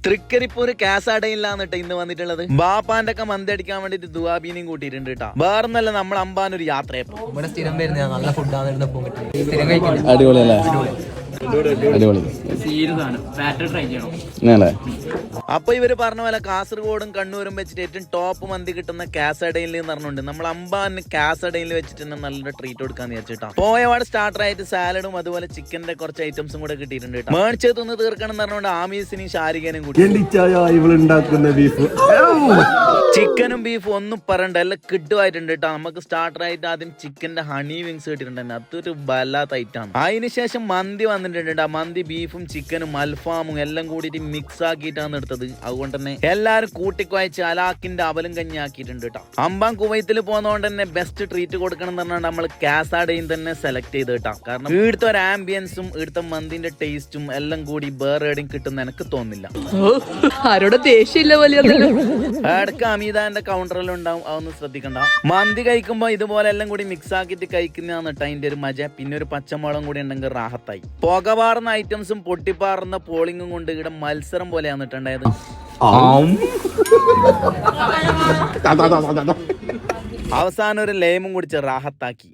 തൃക്കരിപ്പൂര് കാസടയില്ലാന്നിട്ട് ഇന്ന് വന്നിട്ടുള്ളത്. ബാപ്പാന്റെ ഒക്കെ മന്തി അടിക്കാൻ വേണ്ടിട്ട് ദുവാബീനെയും കൂട്ടിയിട്ടുണ്ട് കേട്ടോ. വേറൊന്നല്ല, നമ്മൾ അമ്പാനൊരു യാത്രയപ്പോ ഇവിടെ സ്ഥിരം വരുന്ന നല്ല ഫുഡാണ്. അടിപൊളിയല്ലേ? അടിപൊളി. അപ്പൊ ഇവര് പറഞ്ഞ പോലെ കാസർഗോഡും കണ്ണൂരും വെച്ചിട്ട് ഏറ്റവും ടോപ്പ് മന്തി കിട്ടുന്ന കാസടയിൽ എന്ന് പറഞ്ഞുകൊണ്ട് നമ്മൾ അമ്പാന് കാസടയിൽ വെച്ചിട്ട് തന്നെ നല്ലൊരു ട്രീറ്റ് കൊടുക്കാന്ന് വിചാരിച്ചിട്ടാ. പോയപാട് സ്റ്റാർട്ടർ ആയിട്ട് സാലഡും അതുപോലെ ചിക്കന്റെ കുറച്ച് ഐറ്റംസും കൂടെ കിട്ടിയിട്ടുണ്ട് കേട്ടോ. മേടിച്ചത് ഒന്ന് തീർക്കണം എന്ന് പറഞ്ഞുകൊണ്ട് ആമീസിനെയും ഷാരിഖാനും കൂട്ടി. ചിക്കനും ബീഫും ഒന്നും പറയണ്ട, എല്ലാം കിട്ടുമായിട്ടുണ്ട് കേട്ടോ. നമുക്ക് സ്റ്റാർട്ടർ ആയിട്ട് ആദ്യം ചിക്കന്റെ ഹണി വിങ്സ് കിട്ടിയിട്ടുണ്ട്. അതൊരു വല്ലാത്ത ഐറ്റാണ്. അതിനുശേഷം മന്തി വന്നിട്ടുണ്ട്. മന്തി ബീഫും ചിക്കനും അൽഫാമും എല്ലാം കൂടിയിട്ട് മിക്സ് ആക്കിയിട്ടാണ് എടുത്തത്. അതുകൊണ്ട് തന്നെ എല്ലാരും കൂട്ടിക്കുഴച്ച് അലാക്കിന്റെ അവലും കഞ്ഞി ആക്കിയിട്ടുണ്ട് കേട്ടോ. അമ്പാൻ കുവൈത്തിൽ പോകുന്നതുകൊണ്ട് തന്നെ ബെസ്റ്റ് ട്രീറ്റ് കൊടുക്കണം എന്ന് പറഞ്ഞാൽ നമ്മൾ കാസഡയും തന്നെ സെലക്ട് ചെയ്ത് കേട്ടോ. കാരണം ഇവിടുത്തെ ഒരു ആംബിയൻസും ഇവിടുത്തെ മന്തിന്റെ ടേസ്റ്റും എല്ലാം കൂടി വേറെ എവിടെയും കിട്ടുന്ന എനിക്ക് തോന്നുന്നില്ല. ആരോടെ ദേഷ്യമില്ല പോലെ ഇടക്ക് അമീതാന്റെ കൗണ്ടറിലും ഉണ്ടാവും, അതൊന്നും ശ്രദ്ധിക്കണ്ട. മന്തി കഴിക്കുമ്പോ ഇതുപോലെ എല്ലാം കൂടി മിക്സ് ആക്കിയിട്ട് കഴിക്കുന്നതാണ് കേട്ടോ അതിന്റെ ഒരു മജ. പിന്നെ ഒരു പച്ചമുളകും കൂടി ഉണ്ടെങ്കിൽ റാഹത്തായി. പുകപാറുന്ന ഐറ്റംസും പൊട്ടിപ്പാറുന്ന പോളിങ്ങും കൊണ്ട് ഇവിടെ മത്സരം പോലെയാണ് ഉണ്ടായത്. അവസാനം ഒരു ലേമും കുടിച്ച് റാഹത്താക്കി.